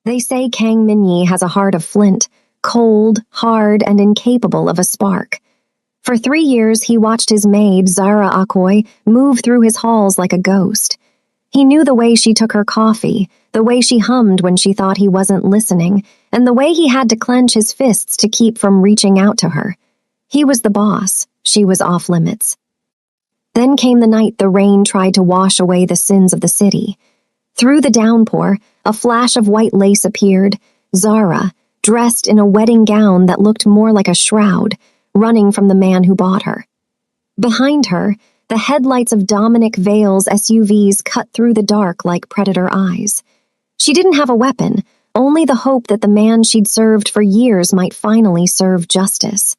They say Kang Minyi has a heart of flint, cold, hard, and incapable of a spark. For 3 years, he watched his maid, Zara Akoy, move through his halls like a ghost. He knew the way she took her coffee, the way she hummed when she thought he wasn't listening, and the way he had to clench his fists to keep from reaching out to her. He was the boss. She was off limits. Then came the night the rain tried to wash away the sins of the city. Through the downpour, a flash of white lace appeared, Zara, dressed in a wedding gown that looked more like a shroud, running from the man who bought her. Behind her, the headlights of Dominic Vale's SUVs cut through the dark like predator eyes. She didn't have a weapon, only the hope that the man she'd served for years might finally serve justice.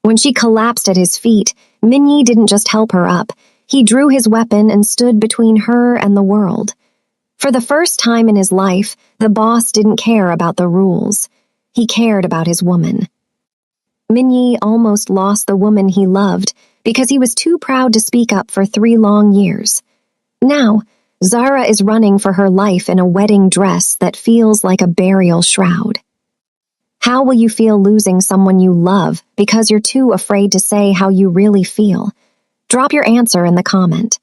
When she collapsed at his feet, Minyi didn't just help her up. He drew his weapon and stood between her and the world. For the first time in his life, the boss didn't care about the rules. He cared about his woman. Minyi almost lost the woman he loved because he was too proud to speak up for 3 long years. Now, Zara is running for her life in a wedding dress that feels like a burial shroud. How will you feel losing someone you love because you're too afraid to say how you really feel? Drop your answer in the comment.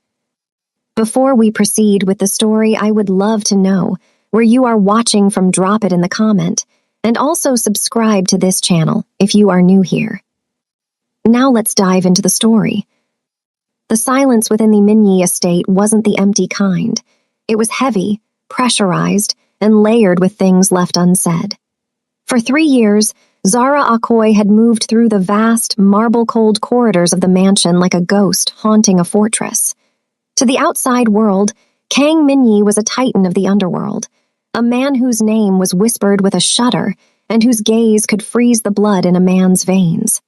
Before we proceed with the story, I would love to know where you are watching from. Drop it in the comment, and also subscribe to this channel if you are new here. Now let's dive into the story. The silence within the Minyi estate wasn't the empty kind. It was heavy, pressurized, and layered with things left unsaid. For 3 years, Zara Akoy had moved through the vast, marble-cold corridors of the mansion like a ghost haunting a fortress. To the outside world, Kang Minyi was a titan of the underworld, a man whose name was whispered with a shudder and whose gaze could freeze the blood in a man's veins.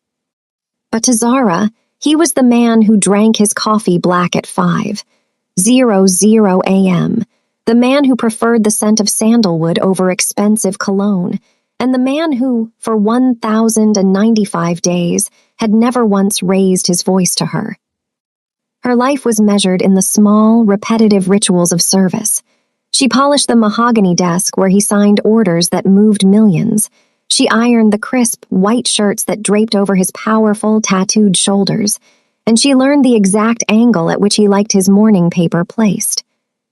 But to Zara, he was the man who drank his coffee black at 5:00 a.m., the man who preferred the scent of sandalwood over expensive cologne, and the man who, for 1,095 days, had never once raised his voice to her. Her life was measured in the small, repetitive rituals of service. She polished the mahogany desk where he signed orders that moved millions. She ironed the crisp, white shirts that draped over his powerful, tattooed shoulders, and she learned the exact angle at which he liked his morning paper placed.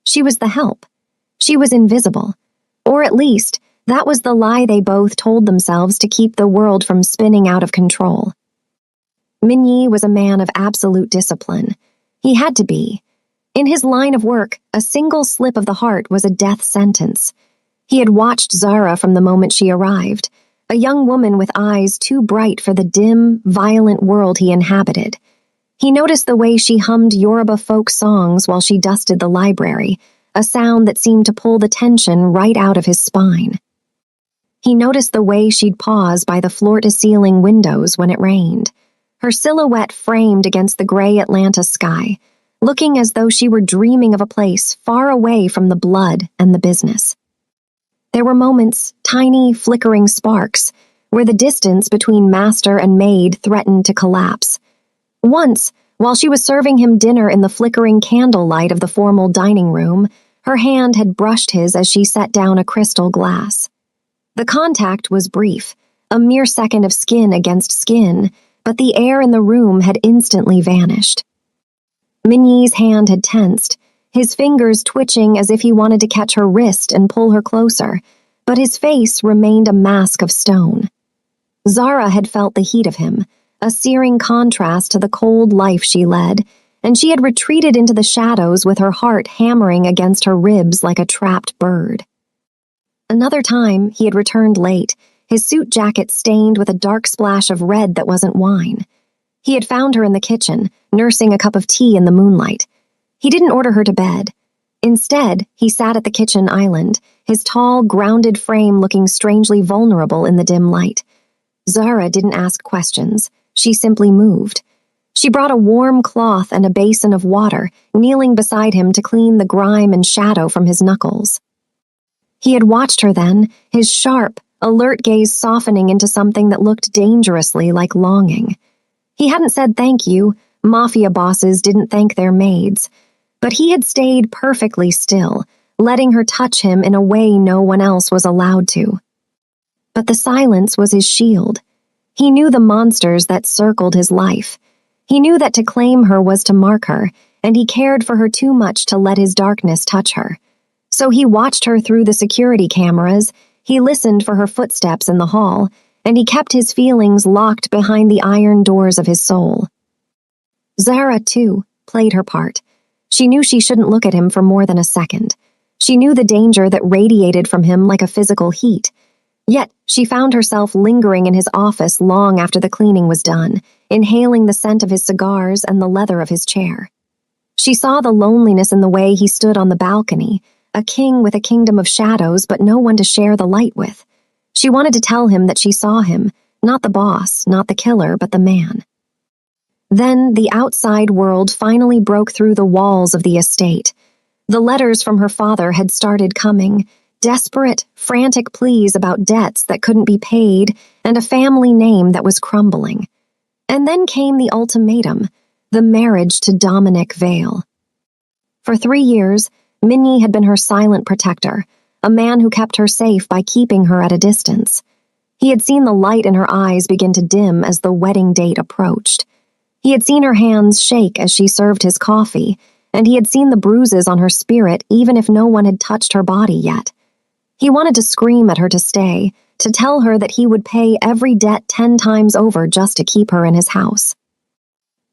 She was the help. She was invisible. Or at least, that was the lie they both told themselves to keep the world from spinning out of control. Minyi was a man of absolute discipline. He had to be. In his line of work, a single slip of the heart was a death sentence. He had watched Zara from the moment she arrived, a young woman with eyes too bright for the dim, violent world he inhabited. He noticed the way she hummed Yoruba folk songs while she dusted the library, a sound that seemed to pull the tension right out of his spine. He noticed the way she'd pause by the floor-to-ceiling windows when it rained, her silhouette framed against the gray Atlanta sky, looking as though she were dreaming of a place far away from the blood and the business. There were moments, tiny, flickering sparks, where the distance between master and maid threatened to collapse. Once, while she was serving him dinner in the flickering candlelight of the formal dining room, her hand had brushed his as she set down a crystal glass. The contact was brief, a mere second of skin against skin, but the air in the room had instantly vanished. Minyi's hand had tensed, his fingers twitching as if he wanted to catch her wrist and pull her closer, but his face remained a mask of stone. Zara had felt the heat of him, a searing contrast to the cold life she led, and she had retreated into the shadows with her heart hammering against her ribs like a trapped bird. Another time, he had returned late, his suit jacket stained with a dark splash of red that wasn't wine. He had found her in the kitchen, nursing a cup of tea in the moonlight. He didn't order her to bed. Instead, he sat at the kitchen island, his tall, grounded frame looking strangely vulnerable in the dim light. Zara didn't ask questions. She simply moved. She brought a warm cloth and a basin of water, kneeling beside him to clean the grime and shadow from his knuckles. He had watched her then, his sharp, alert gaze softening into something that looked dangerously like longing. He hadn't said thank you. Mafia bosses didn't thank their maids. But he had stayed perfectly still, letting her touch him in a way no one else was allowed to. But the silence was his shield. He knew the monsters that circled his life. He knew that to claim her was to mark her, and he cared for her too much to let his darkness touch her. So he watched her through the security cameras, he listened for her footsteps in the hall, and he kept his feelings locked behind the iron doors of his soul. Zara, too, played her part. She knew she shouldn't look at him for more than a second. She knew the danger that radiated from him like a physical heat. Yet, she found herself lingering in his office long after the cleaning was done, inhaling the scent of his cigars and the leather of his chair. She saw the loneliness in the way he stood on the balcony, a king with a kingdom of shadows but no one to share the light with. She wanted to tell him that she saw him, not the boss, not the killer, but the man. Then the outside world finally broke through the walls of the estate. The letters from her father had started coming, desperate, frantic pleas about debts that couldn't be paid and a family name that was crumbling. And then came the ultimatum, the marriage to Dominic Vale. For 3 years, Minnie had been her silent protector, a man who kept her safe by keeping her at a distance. He had seen the light in her eyes begin to dim as the wedding date approached. He had seen her hands shake as she served his coffee, and he had seen the bruises on her spirit even if no one had touched her body yet. He wanted to scream at her to stay, to tell her that he would pay every debt 10 times over just to keep her in his house.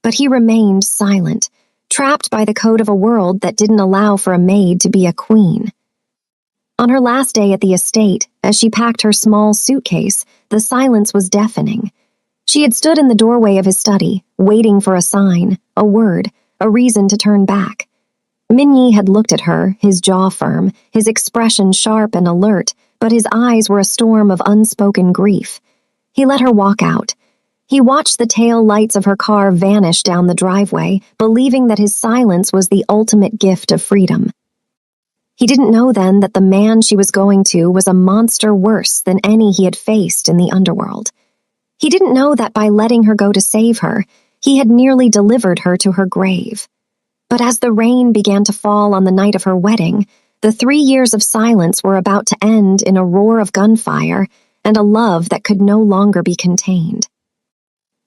But he remained silent, trapped by the code of a world that didn't allow for a maid to be a queen. On her last day at the estate, as she packed her small suitcase, the silence was deafening. She had stood in the doorway of his study, waiting for a sign, a word, a reason to turn back. Minnie had looked at her, his jaw firm, his expression sharp and alert, but his eyes were a storm of unspoken grief. He let her walk out. He watched the tail lights of her car vanish down the driveway, believing that his silence was the ultimate gift of freedom. He didn't know then that the man she was going to was a monster worse than any he had faced in the underworld. He didn't know that by letting her go to save her, he had nearly delivered her to her grave. But as the rain began to fall on the night of her wedding, the 3 years of silence were about to end in a roar of gunfire and a love that could no longer be contained.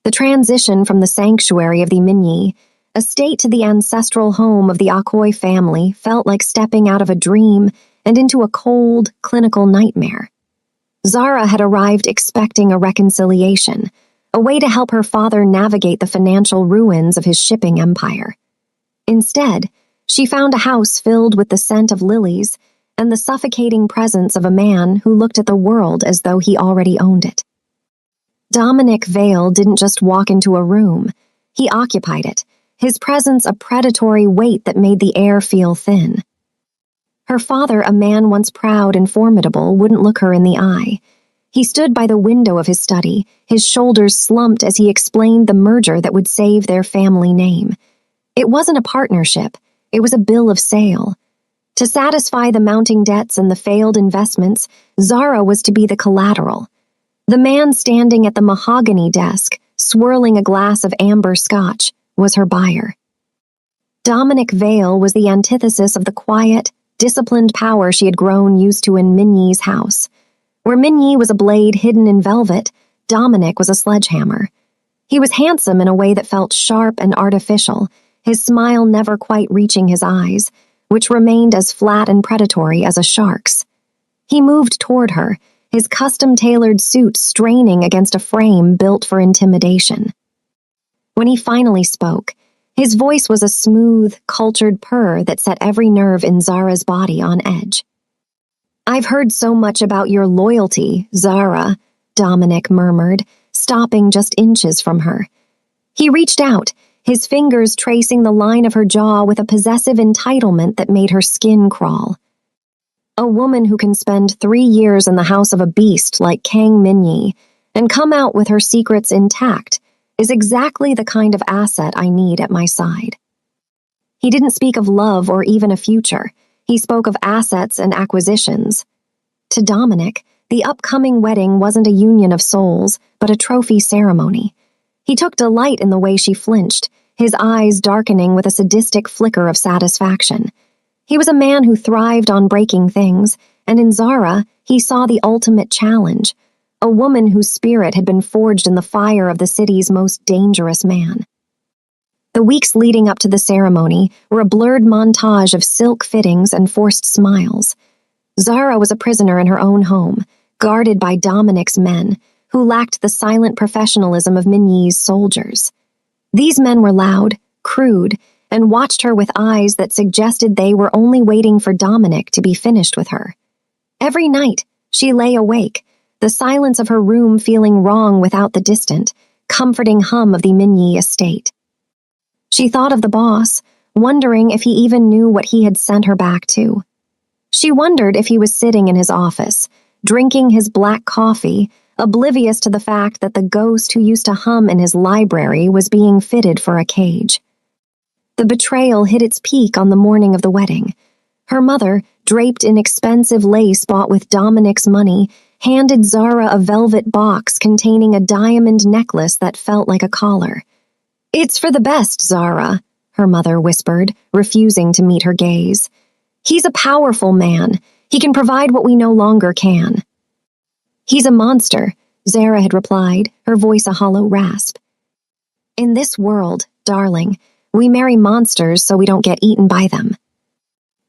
The transition from the sanctuary of the Minyi estate to the ancestral home of the Akoi family felt like stepping out of a dream and into a cold, clinical nightmare. Zara had arrived expecting a reconciliation, a way to help her father navigate the financial ruins of his shipping empire. Instead, she found a house filled with the scent of lilies and the suffocating presence of a man who looked at the world as though he already owned it. Dominic Vale didn't just walk into a room, he occupied it, his presence a predatory weight that made the air feel thin. Her father, a man once proud and formidable, wouldn't look her in the eye. He stood by the window of his study, his shoulders slumped as he explained the merger that would save their family name. It wasn't a partnership, it was a bill of sale. To satisfy the mounting debts and the failed investments, Zara was to be the collateral. The man standing at the mahogany desk, swirling a glass of amber scotch, was her buyer. Dominic Vale was the antithesis of the quiet, disciplined power she had grown used to in Minnie's house. Where Minnie was a blade hidden in velvet, Dominic was a sledgehammer. He was handsome in a way that felt sharp and artificial, his smile never quite reaching his eyes, which remained as flat and predatory as a shark's. He moved toward her, his custom-tailored suit straining against a frame built for intimidation. When he finally spoke, his voice was a smooth, cultured purr that set every nerve in Zara's body on edge. "I've heard so much about your loyalty, Zara," Dominic murmured, stopping just inches from her. He reached out, his fingers tracing the line of her jaw with a possessive entitlement that made her skin crawl. A woman who can spend 3 years in the house of a beast like Kang Minyi and come out with her secrets intact is exactly the kind of asset I need at my side. He didn't speak of love or even a future. He spoke of assets and acquisitions. To Dominic, the upcoming wedding wasn't a union of souls, but a trophy ceremony. He took delight in the way she flinched, his eyes darkening with a sadistic flicker of satisfaction. He was a man who thrived on breaking things, and in Zara, he saw the ultimate challenge, a woman whose spirit had been forged in the fire of the city's most dangerous man. The weeks leading up to the ceremony were a blurred montage of silk fittings and forced smiles. Zara was a prisoner in her own home, guarded by Dominic's men, who lacked the silent professionalism of Minyi's soldiers. These men were loud, crude, and watched her with eyes that suggested they were only waiting for Dominic to be finished with her. Every night, she lay awake, the silence of her room feeling wrong without the distant, comforting hum of the Minyi estate. She thought of the boss, wondering if he even knew what he had sent her back to. She wondered if he was sitting in his office, drinking his black coffee, oblivious to the fact that the ghost who used to hum in his library was being fitted for a cage. The betrayal hit its peak on the morning of the wedding. Her mother, draped in expensive lace bought with Dominic's money, handed Zara a velvet box containing a diamond necklace that felt like a collar. "It's for the best, Zara," her mother whispered, refusing to meet her gaze. "He's a powerful man. He can provide what we no longer can." "He's a monster," Zara had replied, her voice a hollow rasp. "In this world, darling, we marry monsters so we don't get eaten by them."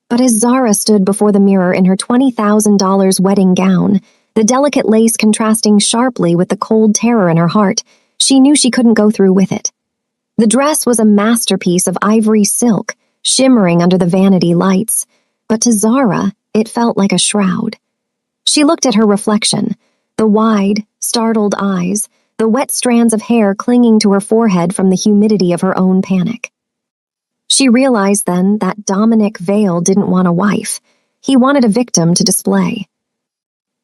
But as Zara stood before the mirror in her $20,000 wedding gown, the delicate lace contrasting sharply with the cold terror in her heart, she knew she couldn't go through with it. The dress was a masterpiece of ivory silk, shimmering under the vanity lights, but to Zara, it felt like a shroud. She looked at her reflection, the wide, startled eyes, the wet strands of hair clinging to her forehead from the humidity of her own panic. She realized then that Dominic Vale didn't want a wife. He wanted a victim to display.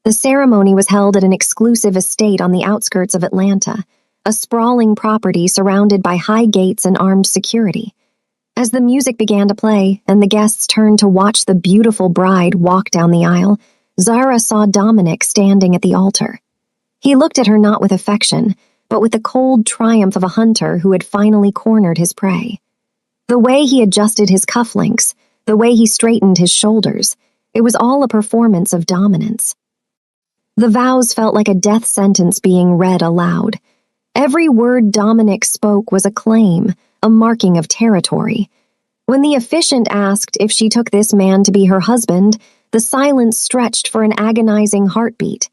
The ceremony was held at an exclusive estate on the outskirts of Atlanta, a sprawling property surrounded by high gates and armed security. As the music began to play and the guests turned to watch the beautiful bride walk down the aisle, Zara saw Dominic standing at the altar. He looked at her not with affection, but with the cold triumph of a hunter who had finally cornered his prey. The way he adjusted his cufflinks, the way he straightened his shoulders, it was all a performance of dominance. The vows felt like a death sentence being read aloud. Every word Dominic spoke was a claim, a marking of territory. When the officiant asked if she took this man to be her husband, the silence stretched for an agonizing heartbeat.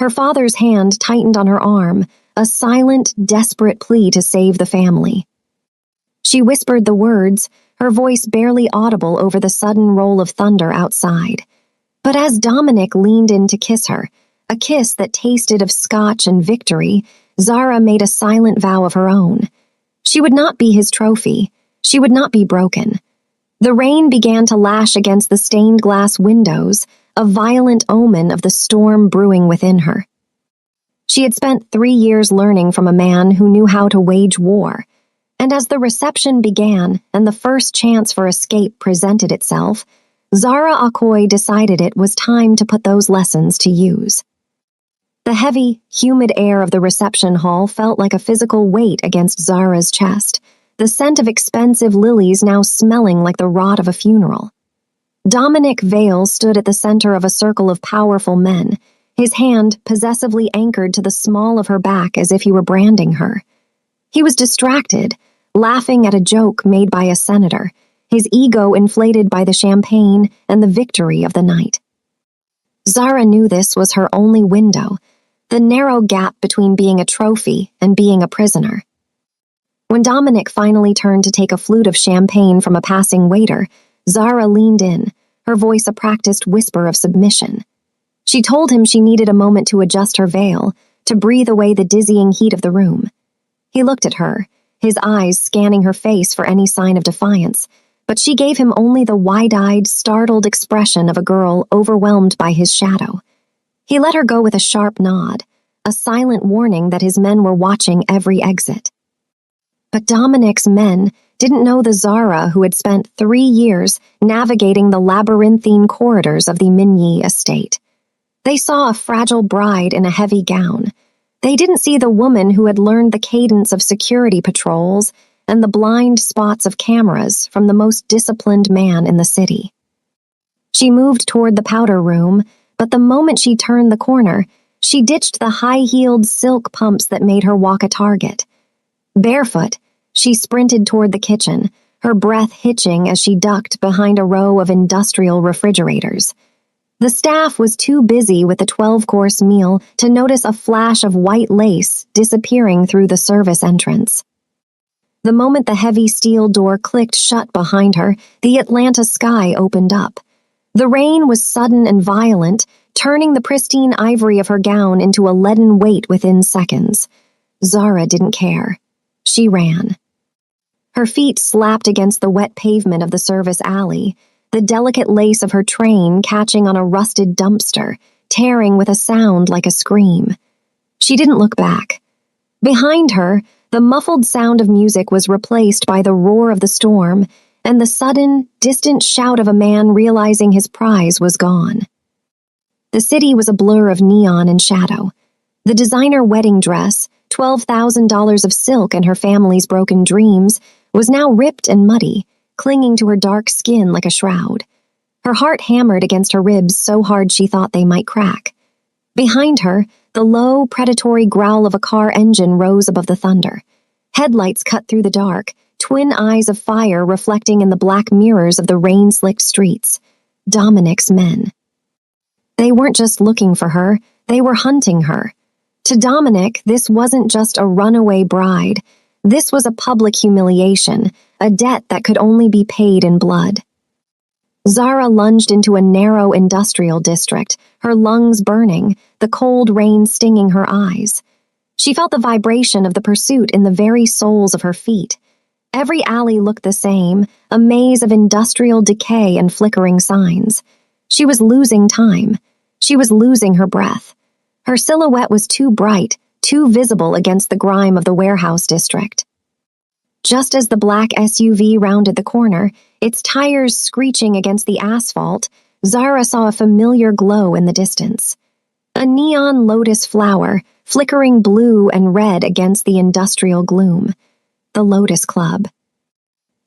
Her father's hand tightened on her arm, a silent, desperate plea to save the family. She whispered the words, her voice barely audible over the sudden roll of thunder outside. But as Dominic leaned in to kiss her, a kiss that tasted of scotch and victory, Zara made a silent vow of her own. She would not be his trophy. She would not be broken. The rain began to lash against the stained glass windows, a violent omen of the storm brewing within her. She had spent 3 years learning from a man who knew how to wage war, and as the reception began and the first chance for escape presented itself, Zara Akoy decided it was time to put those lessons to use. The heavy, humid air of the reception hall felt like a physical weight against Zara's chest, the scent of expensive lilies now smelling like the rot of a funeral. Dominic Vale stood at the center of a circle of powerful men, his hand possessively anchored to the small of her back as if he were branding her. He was distracted, laughing at a joke made by a senator, his ego inflated by the champagne and the victory of the night. Zara knew this was her only window, the narrow gap between being a trophy and being a prisoner. When Dominic finally turned to take a flute of champagne from a passing waiter, Zara leaned in, her voice a practiced whisper of submission. She told him she needed a moment to adjust her veil, to breathe away the dizzying heat of the room. He looked at her, his eyes scanning her face for any sign of defiance, but she gave him only the wide-eyed, startled expression of a girl overwhelmed by his shadow. He let her go with a sharp nod, a silent warning that his men were watching every exit. But Dominic's men didn't know the Zara who had spent 3 years navigating the labyrinthine corridors of the Minyi estate. They saw a fragile bride in a heavy gown. They didn't see the woman who had learned the cadence of security patrols and the blind spots of cameras from the most disciplined man in the city. She moved toward the powder room, but the moment she turned the corner, she ditched the high-heeled silk pumps that made her walk a target. Barefoot, she sprinted toward the kitchen, her breath hitching as she ducked behind a row of industrial refrigerators. The staff was too busy with the 12-course meal to notice a flash of white lace disappearing through the service entrance. The moment the heavy steel door clicked shut behind her, the Atlanta sky opened up. The rain was sudden and violent, turning the pristine ivory of her gown into a leaden weight within seconds. Zara didn't care. She ran. Her feet slapped against the wet pavement of the service alley, the delicate lace of her train catching on a rusted dumpster, tearing with a sound like a scream. She didn't look back. Behind her, the muffled sound of music was replaced by the roar of the storm and the sudden, distant shout of a man realizing his prize was gone. The city was a blur of neon and shadow. The designer wedding dress, $12,000 of silk and her family's broken dreams, was now ripped and muddy, clinging to her dark skin like a shroud. Her heart hammered against her ribs so hard she thought they might crack. Behind her, the low, predatory growl of a car engine rose above the thunder. Headlights cut through the dark, twin eyes of fire reflecting in the black mirrors of the rain-slicked streets. Dominic's men. They weren't just looking for her, they were hunting her. To Dominic, this wasn't just a runaway bride. This was a public humiliation, a debt that could only be paid in blood. Zara lunged into a narrow industrial district, her lungs burning, the cold rain stinging her eyes. She felt the vibration of the pursuit in the very soles of her feet. Every alley looked the same, a maze of industrial decay and flickering signs. She was losing time. She was losing her breath. Her silhouette was too bright, too visible against the grime of the warehouse district. Just as the black SUV rounded the corner, its tires screeching against the asphalt, Zara saw a familiar glow in the distance. A neon lotus flower, flickering blue and red against the industrial gloom. The Lotus Club.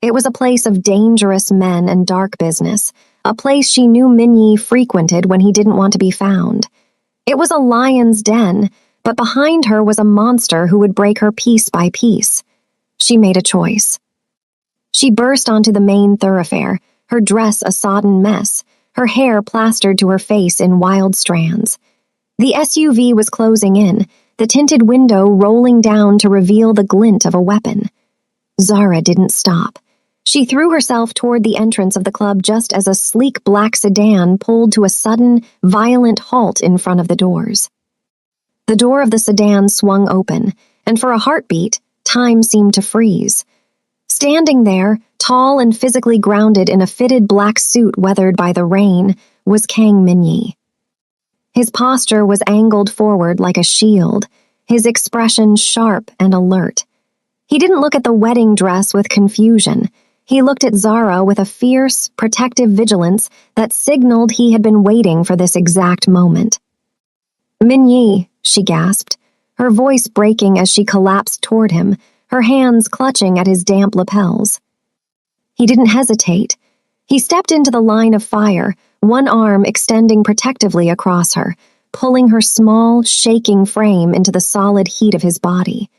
It was a place of dangerous men and dark business, a place she knew Minyi frequented when he didn't want to be found. It was a lion's den, but behind her was a monster who would break her piece by piece. She made a choice. She burst onto the main thoroughfare, her dress a sodden mess, her hair plastered to her face in wild strands. The SUV was closing in, the tinted window rolling down to reveal the glint of a weapon. Zara didn't stop. She threw herself toward the entrance of the club just as a sleek black sedan pulled to a sudden, violent halt in front of the doors. The door of the sedan swung open, and for a heartbeat, time seemed to freeze. Standing there, tall and physically grounded in a fitted black suit weathered by the rain, was Kang Minyi. His posture was angled forward like a shield, his expression sharp and alert. He didn't look at the wedding dress with confusion. He looked at Zara with a fierce, protective vigilance that signaled he had been waiting for this exact moment. "Minyi," she gasped, her voice breaking as she collapsed toward him, her hands clutching at his damp lapels. He didn't hesitate. He stepped into the line of fire, one arm extending protectively across her, pulling her small, shaking frame into the solid heat of his body.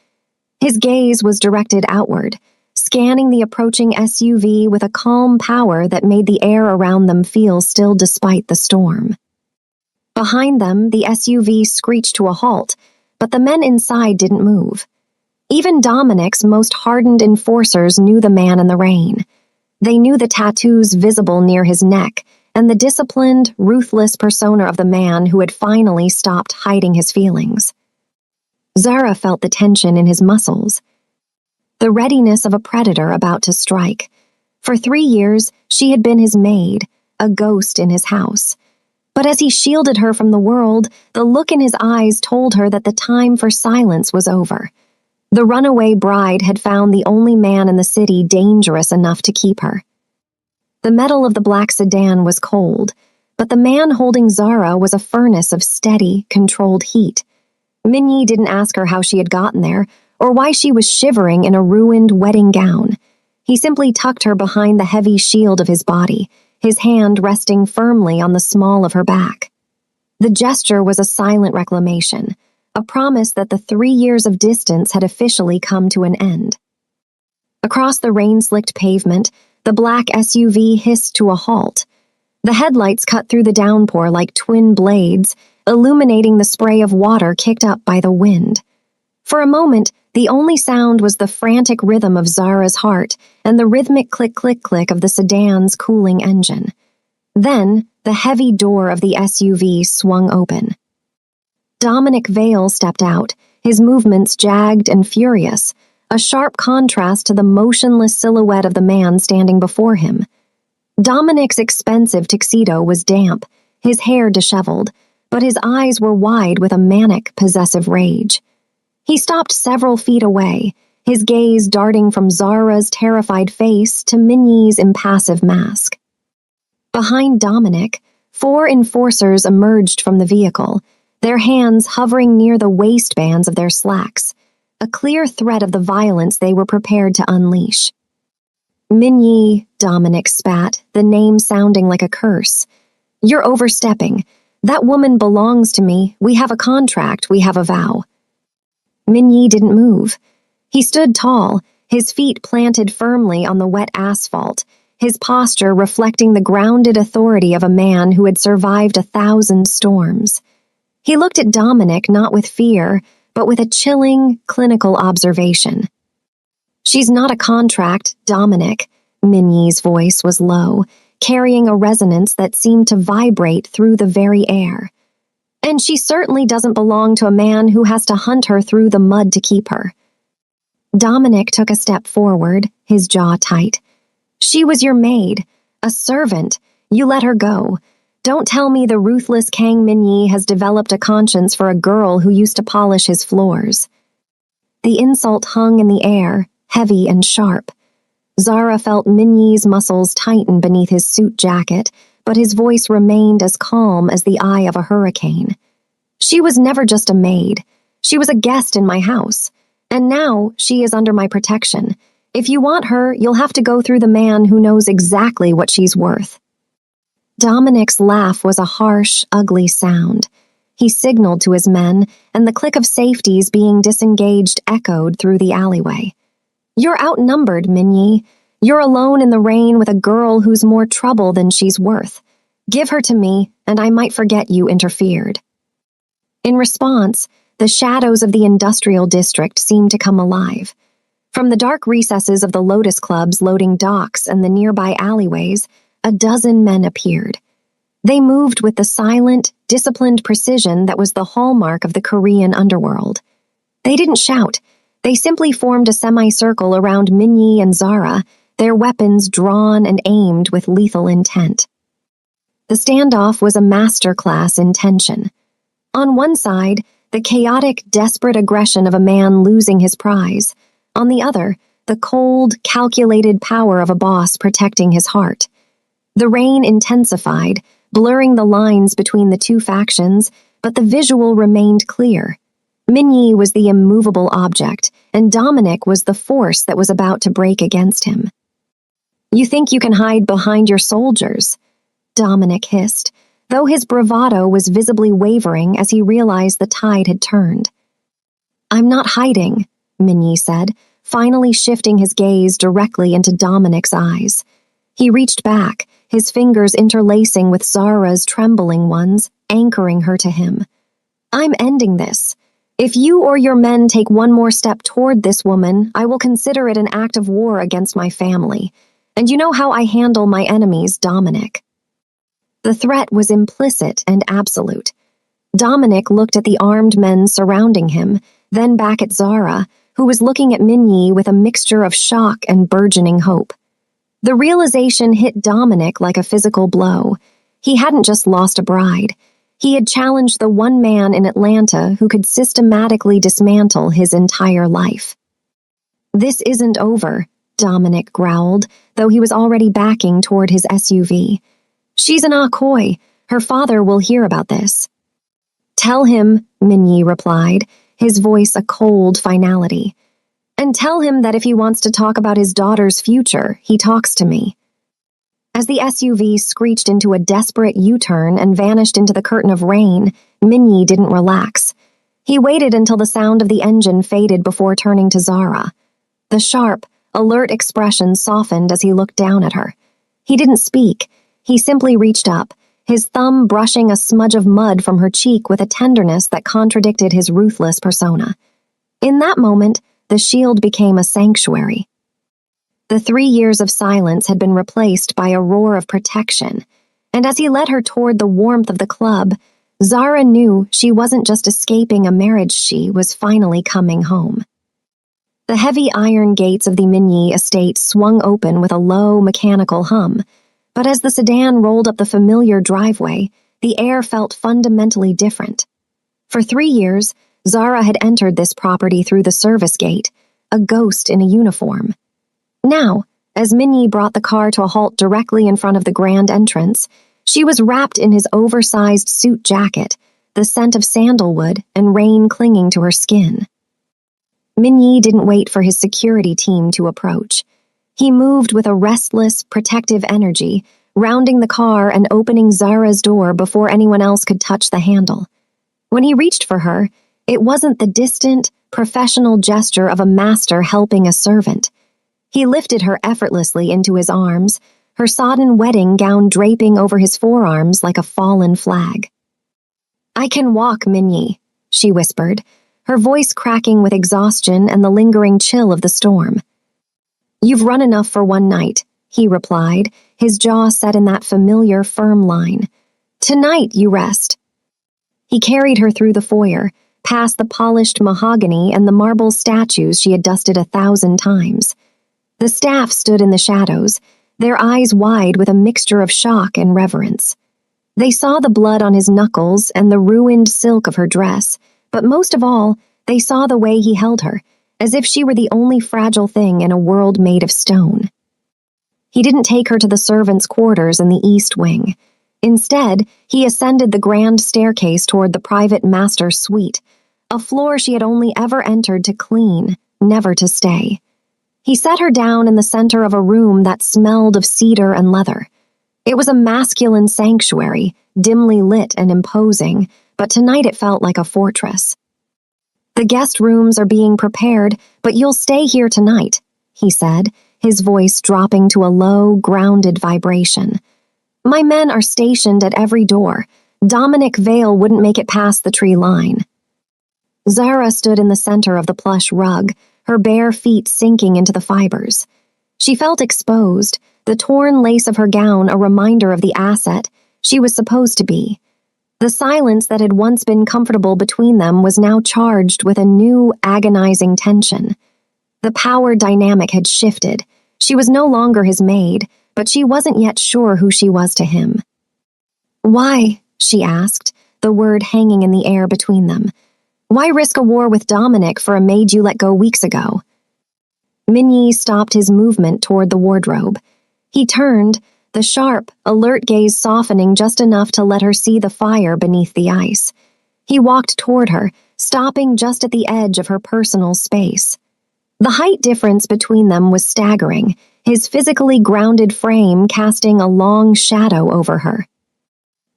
His gaze was directed outward, scanning the approaching SUV with a calm power that made the air around them feel still despite the storm. Behind them, the SUV screeched to a halt, but the men inside didn't move. Even Dominic's most hardened enforcers knew the man in the rain. They knew the tattoos visible near his neck and the disciplined, ruthless persona of the man who had finally stopped hiding his feelings. Zara felt the tension in his muscles, the readiness of a predator about to strike. For 3 years, she had been his maid, a ghost in his house. But as he shielded her from the world, the look in his eyes told her that the time for silence was over. The runaway bride had found the only man in the city dangerous enough to keep her. The metal of the black sedan was cold, but the man holding Zara was a furnace of steady, controlled heat. Minyi didn't ask her how she had gotten there, or why she was shivering in a ruined wedding gown. He simply tucked her behind the heavy shield of his body, his hand resting firmly on the small of her back. The gesture was a silent reclamation, a promise that the 3 years of distance had officially come to an end. Across the rain-slicked pavement, the black SUV hissed to a halt. The headlights cut through the downpour like twin blades, illuminating the spray of water kicked up by the wind. For a moment, the only sound was the frantic rhythm of Zara's heart and the rhythmic click-click-click of the sedan's cooling engine. Then, the heavy door of the SUV swung open. Dominic Vale stepped out, his movements jagged and furious, a sharp contrast to the motionless silhouette of the man standing before him. Dominic's expensive tuxedo was damp, his hair disheveled, but his eyes were wide with a manic, possessive rage. He stopped several feet away, his gaze darting from Zara's terrified face to Minnie's impassive mask. Behind Dominic, 4 enforcers emerged from the vehicle, their hands hovering near the waistbands of their slacks, a clear threat of the violence they were prepared to unleash. Minnie, Dominic spat, the name sounding like a curse. You're overstepping. That woman belongs to me. We have a contract. We have a vow. Minnie didn't move. He stood tall, his feet planted firmly on the wet asphalt, his posture reflecting the grounded authority of a man who had survived 1,000 storms. He looked at Dominic not with fear, but with a chilling, clinical observation. She's not a contract, Dominic. Minnie's voice was low, carrying a resonance that seemed to vibrate through the very air. And she certainly doesn't belong to a man who has to hunt her through the mud to keep her. Dominic took a step forward, his jaw tight. She was your maid, a servant. You let her go. Don't tell me the ruthless Kang Minyi has developed a conscience for a girl who used to polish his floors. The insult hung in the air, heavy and sharp. Zara felt Minyi's muscles tighten beneath his suit jacket, but his voice remained as calm as the eye of a hurricane. She was never just a maid. She was a guest in my house. And now she is under my protection. If you want her, you'll have to go through the man who knows exactly what she's worth. Dominic's laugh was a harsh, ugly sound. He signaled to his men, and the click of safeties being disengaged echoed through the alleyway. You're outnumbered, Minyi. You're alone in the rain with a girl who's more trouble than she's worth. Give her to me, and I might forget you interfered. In response, the shadows of the industrial district seemed to come alive. From the dark recesses of the Lotus Clubs loading docks and the nearby alleyways, a dozen men appeared. They moved with the silent, disciplined precision that was the hallmark of the Korean underworld. They didn't shout. They simply formed a semicircle around Minyi and Zara, their weapons drawn and aimed with lethal intent. The standoff was a masterclass in tension. On one side, the chaotic, desperate aggression of a man losing his prize. On the other, the cold, calculated power of a boss protecting his heart. The rain intensified, blurring the lines between the two factions, but the visual remained clear. Minyi was the immovable object, and Dominic was the force that was about to break against him. You think you can hide behind your soldiers? Dominic hissed, though his bravado was visibly wavering as he realized the tide had turned. I'm not hiding, Minyi said, finally shifting his gaze directly into Dominic's eyes. He reached back, his fingers interlacing with Zara's trembling ones, anchoring her to him. I'm ending this. If you or your men take one more step toward this woman, I will consider it an act of war against my family. And you know how I handle my enemies, Dominic. The threat was implicit and absolute. Dominic looked at the armed men surrounding him, then back at Zara, who was looking at Minyi with a mixture of shock and burgeoning hope. The realization hit Dominic like a physical blow. He hadn't just lost a bride. He had challenged the one man in Atlanta who could systematically dismantle his entire life. This isn't over, Dominic growled, though he was already backing toward his SUV. She's an Akoi. Her father will hear about this. Tell him, Minyi replied, his voice a cold finality. And tell him that if he wants to talk about his daughter's future, he talks to me. As the SUV screeched into a desperate U-turn and vanished into the curtain of rain, Minyi didn't relax. He waited until the sound of the engine faded before turning to Zara. The sharp, alert expression softened as he looked down at her. He didn't speak. He simply reached up, his thumb brushing a smudge of mud from her cheek with a tenderness that contradicted his ruthless persona. In that moment, the shield became a sanctuary. The 3 years of silence had been replaced by a roar of protection, and as he led her toward the warmth of the club, Zara knew she wasn't just escaping a marriage, she was finally coming home. The heavy iron gates of the Minyi estate swung open with a low, mechanical hum, but as the sedan rolled up the familiar driveway, the air felt fundamentally different. For 3 years, Zara had entered this property through the service gate, a ghost in a uniform. Now, as Minyi brought the car to a halt directly in front of the grand entrance, she was wrapped in his oversized suit jacket, the scent of sandalwood and rain clinging to her skin. Minyi didn't wait for his security team to approach. He moved with a restless, protective energy, rounding the car and opening Zara's door before anyone else could touch the handle. When he reached for her, it wasn't the distant, professional gesture of a master helping a servant. He lifted her effortlessly into his arms, her sodden wedding gown draping over his forearms like a fallen flag. "I can walk, Minyi," she whispered, her voice cracking with exhaustion and the lingering chill of the storm. "You've run enough for one night," he replied, his jaw set in that familiar, firm line. "Tonight you rest." He carried her through the foyer, past the polished mahogany and the marble statues she had dusted 1,000 times. The staff stood in the shadows, their eyes wide with a mixture of shock and reverence. They saw the blood on his knuckles and the ruined silk of her dress, but most of all, they saw the way he held her, as if she were the only fragile thing in a world made of stone. He didn't take her to the servants' quarters in the east wing. Instead, he ascended the grand staircase toward the private master's suite, a floor she had only ever entered to clean, never to stay. He set her down in the center of a room that smelled of cedar and leather. It was a masculine sanctuary, dimly lit and imposing, but tonight it felt like a fortress. "The guest rooms are being prepared, but you'll stay here tonight," he said, his voice dropping to a low, grounded vibration. "My men are stationed at every door. Dominic Vale wouldn't make it past the tree line." Zara stood in the center of the plush rug, her bare feet sinking into the fibers. She felt exposed, the torn lace of her gown a reminder of the asset she was supposed to be. The silence that had once been comfortable between them was now charged with a new, agonizing tension. The power dynamic had shifted. She was no longer his maid, but she wasn't yet sure who she was to him. "Why?" she asked, the word hanging in the air between them. "Why risk a war with Dominic for a maid you let go weeks ago?" Minyi stopped his movement toward the wardrobe. He turned, the sharp, alert gaze softening just enough to let her see the fire beneath the ice. He walked toward her, stopping just at the edge of her personal space. The height difference between them was staggering, his physically grounded frame casting a long shadow over her.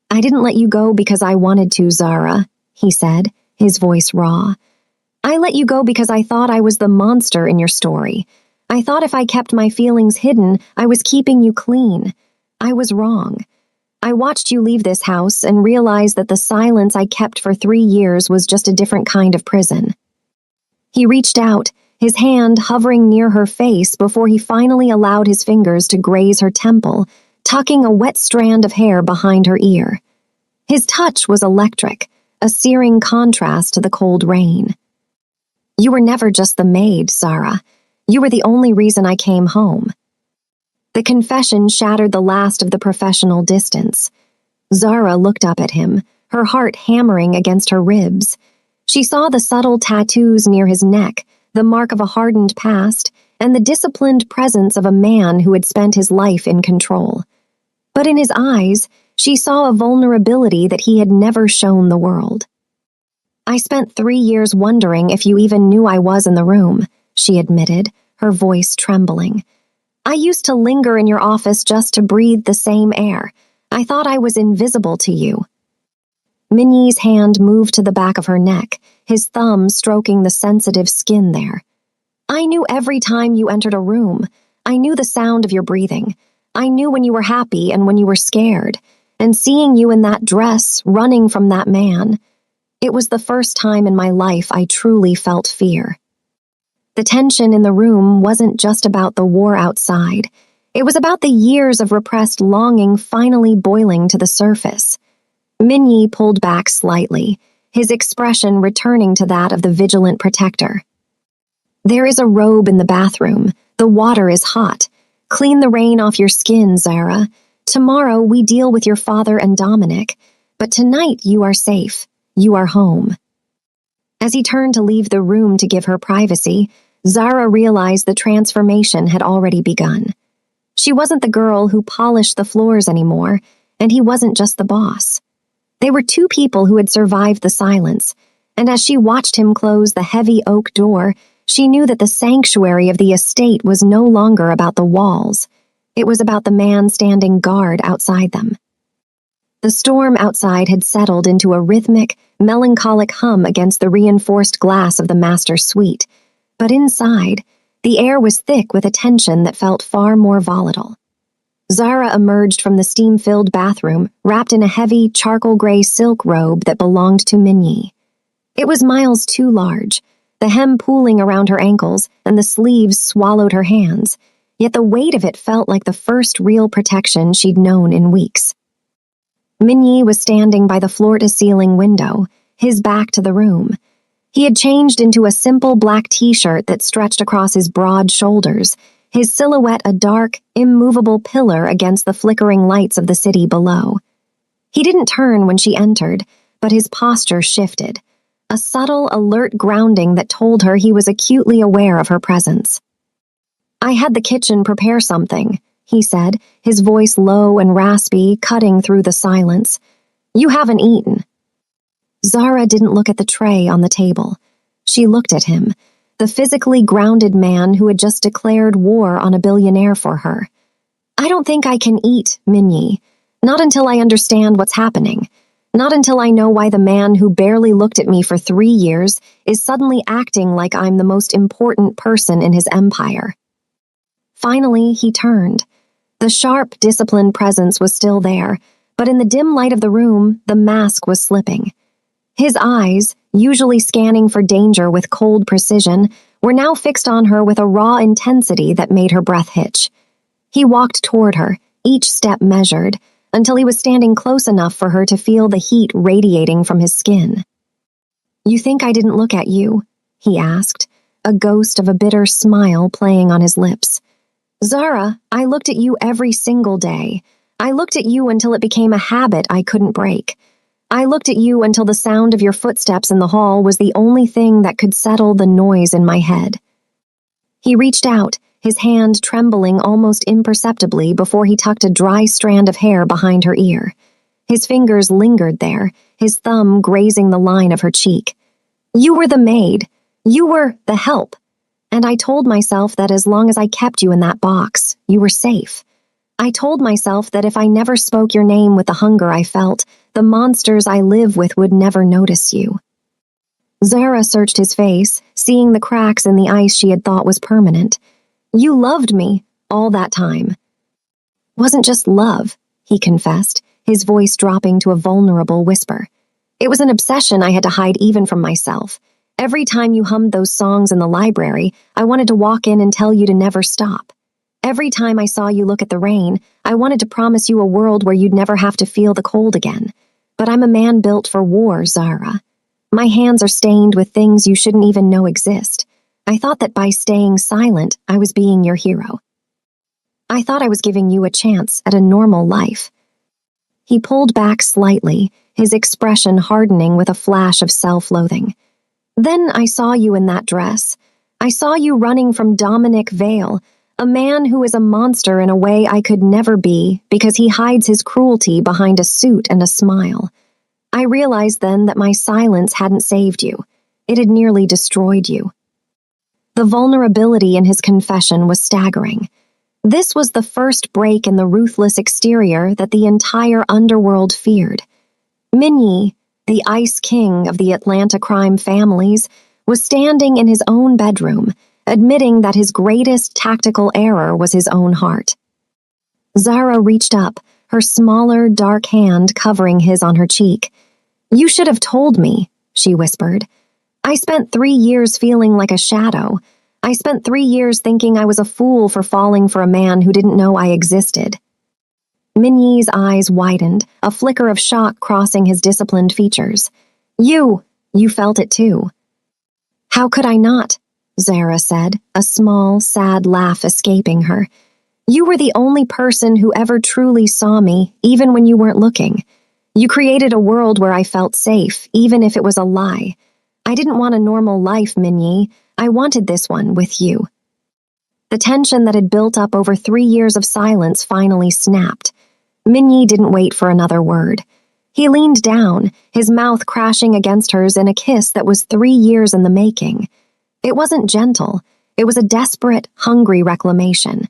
"I didn't let you go because I wanted to, Zara," he said, his voice raw. "I let you go because I thought I was the monster in your story. I thought if I kept my feelings hidden, I was keeping you clean. I was wrong. I watched you leave this house and realized that the silence I kept for 3 years was just a different kind of prison." He reached out, his hand hovering near her face before he finally allowed his fingers to graze her temple, tucking a wet strand of hair behind her ear. His touch was electric, a searing contrast to the cold rain. "You were never just the maid, Zara. You were the only reason I came home." The confession shattered the last of the professional distance. Zara looked up at him, her heart hammering against her ribs. She saw the subtle tattoos near his neck, the mark of a hardened past, and the disciplined presence of a man who had spent his life in control. But in his eyes, she saw a vulnerability that he had never shown the world. "I spent 3 years wondering if you even knew I was in the room," she admitted, her voice trembling. I used to linger in your office just to breathe the same air. I thought I was invisible to you. Minnie's hand moved to the back of her neck, his thumb stroking the sensitive skin there. I knew every time you entered a room. I knew the sound of your breathing. I knew when you were happy and when you were scared. And seeing you in that dress, running from that man, it was the first time in my life I truly felt fear. The tension in the room wasn't just about the war outside. It was about the years of repressed longing finally boiling to the surface. Minnie pulled back slightly, his expression returning to that of the vigilant protector. There is a robe in the bathroom. The water is hot. Clean the rain off your skin, Zara. Tomorrow we deal with your father and Dominic. But tonight you are safe. You are home. As he turned to leave the room to give her privacy, Zara realized the transformation had already begun. She wasn't the girl who polished the floors anymore, and he wasn't just the boss. They were two people who had survived the silence, and as she watched him close the heavy oak door, she knew that the sanctuary of the estate was no longer about the walls. It was about the man standing guard outside them. The storm outside had settled into a rhythmic, melancholic hum against the reinforced glass of the master suite, but inside, the air was thick with a tension that felt far more volatile. Zara emerged from the steam-filled bathroom, wrapped in a heavy, charcoal-gray silk robe that belonged to Minnie. It was miles too large, the hem pooling around her ankles and the sleeves swallowed her hands, yet the weight of it felt like the first real protection she'd known in weeks. Minnie was standing by the floor-to-ceiling window, his back to the room. He had changed into a simple black t-shirt that stretched across his broad shoulders, his silhouette a dark, immovable pillar against the flickering lights of the city below. He didn't turn when she entered, but his posture shifted, a subtle, alert grounding that told her he was acutely aware of her presence. I had the kitchen prepare something, he said, his voice low and raspy, cutting through the silence. You haven't eaten. Zara didn't look at the tray on the table. She looked at him, the physically grounded man who had just declared war on a billionaire for her. I don't think I can eat, Minnie. Not until I understand what's happening. Not until I know why the man who barely looked at me for 3 years is suddenly acting like I'm the most important person in his empire. Finally, he turned. The sharp, disciplined presence was still there, but in the dim light of the room, the mask was slipping. His eyes, usually scanning for danger with cold precision, were now fixed on her with a raw intensity that made her breath hitch. He walked toward her, each step measured, until he was standing close enough for her to feel the heat radiating from his skin. You think I didn't look at you? He asked, a ghost of a bitter smile playing on his lips. Zara, I looked at you every single day. I looked at you until it became a habit I couldn't break. I looked at you until the sound of your footsteps in the hall was the only thing that could settle the noise in my head. He reached out, his hand trembling almost imperceptibly before he tucked a dry strand of hair behind her ear. His fingers lingered there, his thumb grazing the line of her cheek. You were the maid. You were the help. And I told myself that as long as I kept you in that box, you were safe. I told myself that if I never spoke your name with the hunger I felt, the monsters I live with would never notice you. Zara searched his face, seeing the cracks in the ice she had thought was permanent. You loved me, all that time. Wasn't just love, he confessed, his voice dropping to a vulnerable whisper. It was an obsession I had to hide even from myself. Every time you hummed those songs in the library, I wanted to walk in and tell you to never stop. Every time I saw you look at the rain, I wanted to promise you a world where you'd never have to feel the cold again. But I'm a man built for war, Zara. My hands are stained with things you shouldn't even know exist. I thought that by staying silent, I was being your hero. I thought I was giving you a chance at a normal life. He pulled back slightly, his expression hardening with a flash of self-loathing. Then I saw you in that dress. I saw you running from Dominic Vale, a man who is a monster in a way I could never be because he hides his cruelty behind a suit and a smile. I realized then that my silence hadn't saved you. It had nearly destroyed you. The vulnerability in his confession was staggering. This was the first break in the ruthless exterior that the entire underworld feared. Minyi, the Ice King of the Atlanta crime families, was standing in his own bedroom, admitting that his greatest tactical error was his own heart. Zara reached up, her smaller, dark hand covering his on her cheek. "You should have told me," she whispered. "I spent 3 years feeling like a shadow. I spent 3 years thinking I was a fool for falling for a man who didn't know I existed." Minyi's eyes widened, a flicker of shock crossing his disciplined features. You felt it too." "How could I not?" Zara said, a small, sad laugh escaping her. "You were the only person who ever truly saw me, even when you weren't looking. You created a world where I felt safe, even if it was a lie. I didn't want a normal life, Minyi. I wanted this one with you." The tension that had built up over 3 years of silence finally snapped. Minyi didn't wait for another word. He leaned down, his mouth crashing against hers in a kiss that was 3 years in the making. It wasn't gentle. It was a desperate, hungry reclamation.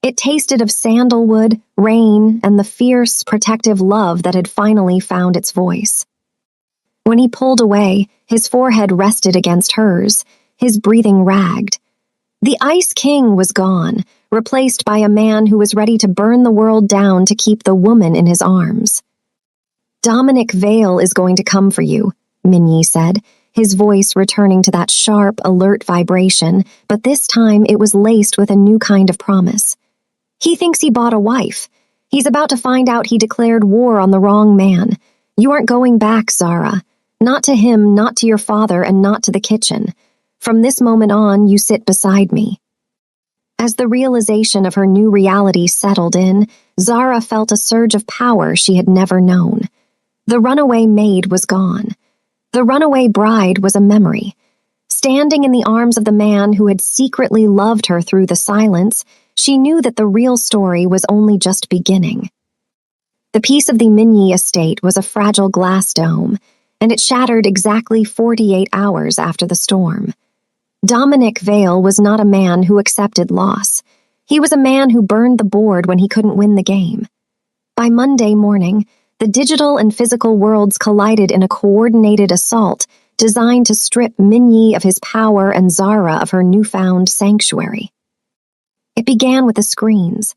It tasted of sandalwood, rain, and the fierce, protective love that had finally found its voice. When he pulled away, his forehead rested against hers, his breathing ragged. The Ice King was gone, replaced by a man who was ready to burn the world down to keep the woman in his arms. "Dominic Vale is going to come for you," Minyi said, his voice returning to that sharp, alert vibration, but this time it was laced with a new kind of promise. "He thinks he bought a wife. He's about to find out he declared war on the wrong man. You aren't going back, Zara. Not to him, not to your father, and not to the kitchen. From this moment on, you sit beside me." As the realization of her new reality settled in, Zara felt a surge of power she had never known. The runaway maid was gone. The runaway bride was a memory. Standing in the arms of the man who had secretly loved her through the silence, she knew that the real story was only just beginning. The piece of the Minyi estate was a fragile glass dome, and it shattered exactly 48 hours after the storm. Dominic Vale was not a man who accepted loss. He was a man who burned the board when he couldn't win the game. By Monday morning, the digital and physical worlds collided in a coordinated assault designed to strip Minyi of his power and Zara of her newfound sanctuary. It began with the screens.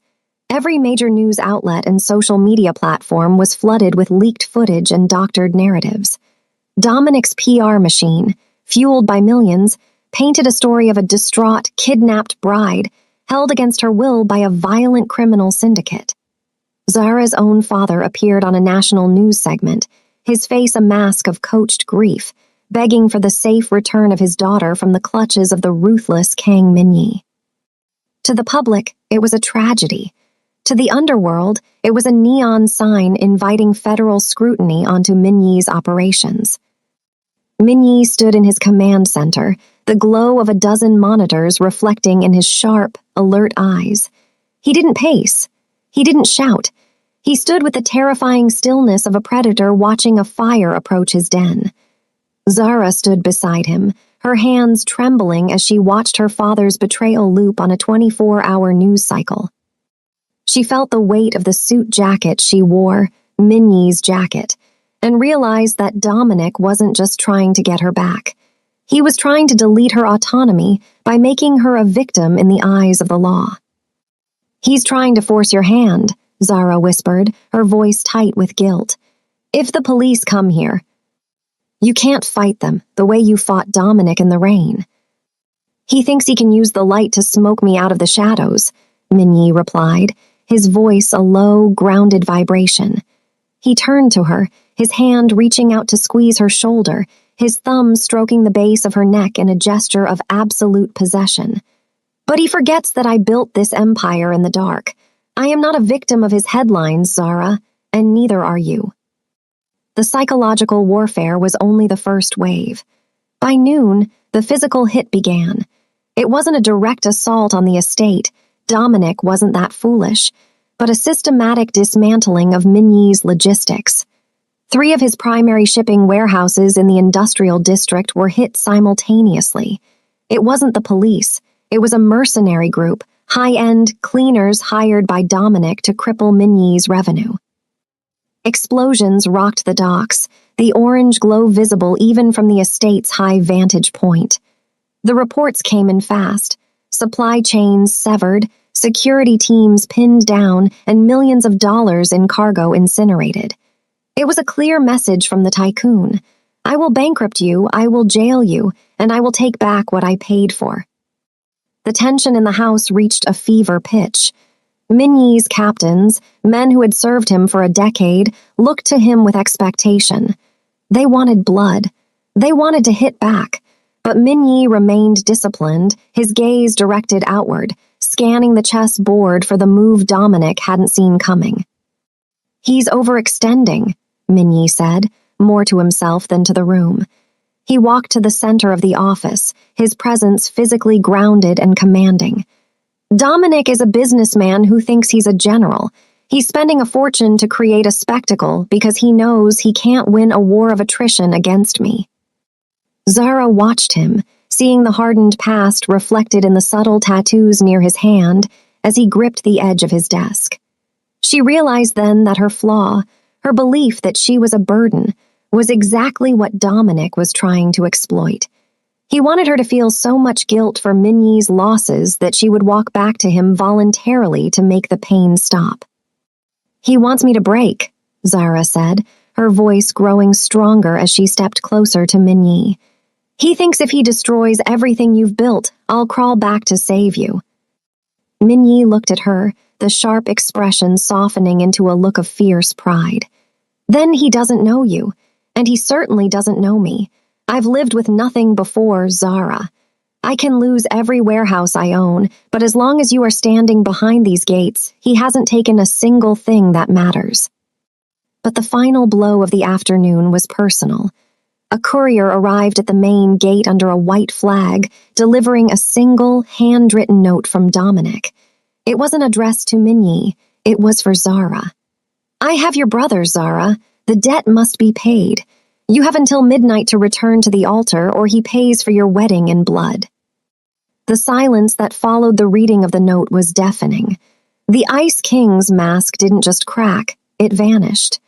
Every major news outlet and social media platform was flooded with leaked footage and doctored narratives. Dominic's PR machine, fueled by millions, painted a story of a distraught, kidnapped bride held against her will by a violent criminal syndicate. Zara's own father appeared on a national news segment, his face a mask of coached grief, begging for the safe return of his daughter from the clutches of the ruthless Kang Minyi. To the public, it was a tragedy. To the underworld, it was a neon sign inviting federal scrutiny onto Minyi's operations. Minyi stood in his command center, the glow of a dozen monitors reflecting in his sharp, alert eyes. He didn't pace. He didn't shout. He stood with the terrifying stillness of a predator watching a fire approach his den. Zara stood beside him, her hands trembling as she watched her father's betrayal loop on a 24-hour news cycle. She felt the weight of the suit jacket she wore, Minyi's jacket, and realized that Dominic wasn't just trying to get her back. He was trying to delete her autonomy by making her a victim in the eyes of the law. "He's trying to force your hand," Zara whispered, her voice tight with guilt. "If the police come here, you can't fight them the way you fought Dominic in the rain." "He thinks he can use the light to smoke me out of the shadows," Minyi replied, his voice a low, grounded vibration. He turned to her, his hand reaching out to squeeze her shoulder, his thumb stroking the base of her neck in a gesture of absolute possession. "But he forgets that I built this empire in the dark. I am not a victim of his headlines, Zara, and neither are you." The psychological warfare was only the first wave. By noon, the physical hit began. It wasn't a direct assault on the estate. Dominic wasn't that foolish, but a systematic dismantling of Minyi's logistics. 3 of his primary shipping warehouses in the industrial district were hit simultaneously. It wasn't the police. It was a mercenary group, high-end cleaners hired by Dominic to cripple Minyi's revenue. Explosions rocked the docks, the orange glow visible even from the estate's high vantage point. The reports came in fast, supply chains severed, security teams pinned down, and millions of dollars in cargo incinerated. It was a clear message from the tycoon. I will bankrupt you, I will jail you, and I will take back what I paid for. The tension in the house reached a fever pitch. Minyi's captains, men who had served him for a decade, looked to him with expectation. They wanted blood. They wanted to hit back. But Minyi remained disciplined, his gaze directed outward, scanning the chess board for the move Dominic hadn't seen coming. He's overextending, Minyi said, more to himself than to the room. He walked to the center of the office, his presence physically grounded and commanding. Dominic is a businessman who thinks he's a general. He's spending a fortune to create a spectacle because he knows he can't win a war of attrition against me. Zara watched him, seeing the hardened past reflected in the subtle tattoos near his hand as he gripped the edge of his desk. She realized then that her flaw, her belief that she was a burden, was exactly what Dominic was trying to exploit. He wanted her to feel so much guilt for Minyi's losses that she would walk back to him voluntarily to make the pain stop. He wants me to break, Zara said, her voice growing stronger as she stepped closer to Minyi. He thinks if he destroys everything you've built, I'll crawl back to save you. Minyi looked at her, the sharp expression softening into a look of fierce pride. Then he doesn't know you, and he certainly doesn't know me. I've lived with nothing before Zara. I can lose every warehouse I own, but as long as you are standing behind these gates, he hasn't taken a single thing that matters. But the final blow of the afternoon was personal. A courier arrived at the main gate under a white flag, delivering a single, handwritten note from Dominic. It wasn't addressed to Minyi, it was for Zara. I have your brother, Zara. The debt must be paid. You have until midnight to return to the altar, or he pays for your wedding in blood. The silence that followed the reading of the note was deafening. The Ice King's mask didn't just crack, it vanished.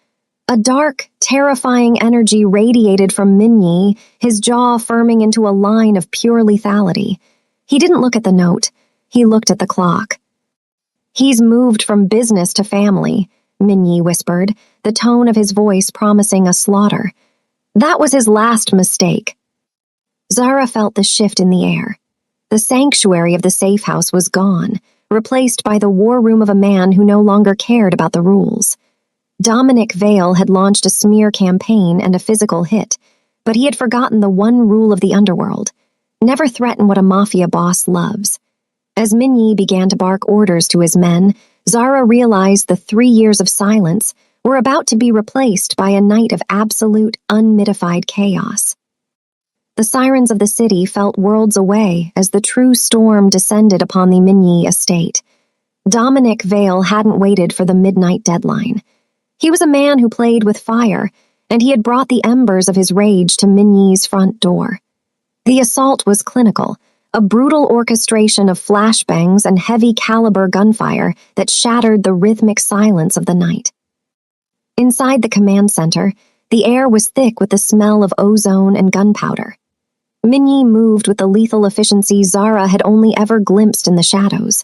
A dark, terrifying energy radiated from Minyi, his jaw firming into a line of pure lethality. He didn't look at the note, he looked at the clock. He's moved from business to family, Minyi whispered, the tone of his voice promising a slaughter. That was his last mistake. Zara felt the shift in the air. The sanctuary of the safe house was gone, replaced by the war room of a man who no longer cared about the rules. Dominic Vale had launched a smear campaign and a physical hit, but he had forgotten the one rule of the underworld: never threaten what a mafia boss loves. As Minyi began to bark orders to his men, Zara realized the 3 years of silence were about to be replaced by a night of absolute, unmitified chaos. The sirens of the city felt worlds away as the true storm descended upon the Minyi estate. Dominic Vale hadn't waited for the midnight deadline. He was a man who played with fire, and he had brought the embers of his rage to Minyi's front door. The assault was clinical, a brutal orchestration of flashbangs and heavy-caliber gunfire that shattered the rhythmic silence of the night. Inside the command center, the air was thick with the smell of ozone and gunpowder. Minyi moved with the lethal efficiency Zara had only ever glimpsed in the shadows.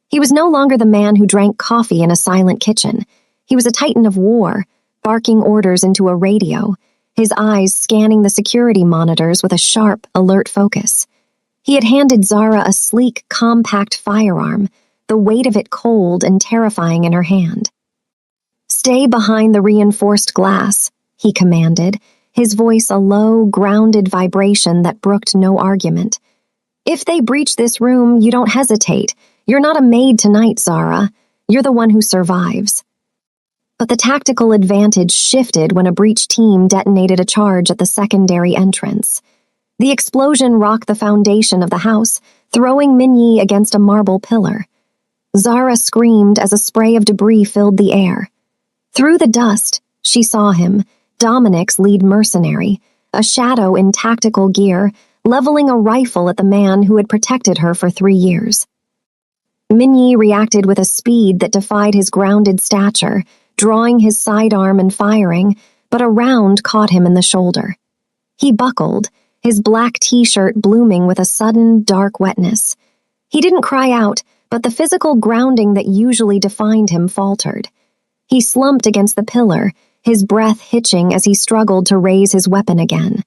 He was no longer the man who drank coffee in a silent kitchen. He was a titan of war, barking orders into a radio, his eyes scanning the security monitors with a sharp, alert focus. He had handed Zara a sleek, compact firearm, the weight of it cold and terrifying in her hand. "Stay behind the reinforced glass," he commanded, his voice a low, grounded vibration that brooked no argument. "If they breach this room, you don't hesitate. You're not a maid tonight, Zara. You're the one who survives." But the tactical advantage shifted when a breach team detonated a charge at the secondary entrance. The explosion rocked the foundation of the house, throwing Minyi against a marble pillar. Zara screamed as a spray of debris filled the air. Through the dust, she saw him, Dominic's lead mercenary, a shadow in tactical gear, leveling a rifle at the man who had protected her for 3 years. Minyi reacted with a speed that defied his grounded stature, drawing his sidearm and firing, but a round caught him in the shoulder. He buckled, his black t-shirt blooming with a sudden, dark wetness. He didn't cry out, but the physical grounding that usually defined him faltered. He slumped against the pillar, his breath hitching as he struggled to raise his weapon again.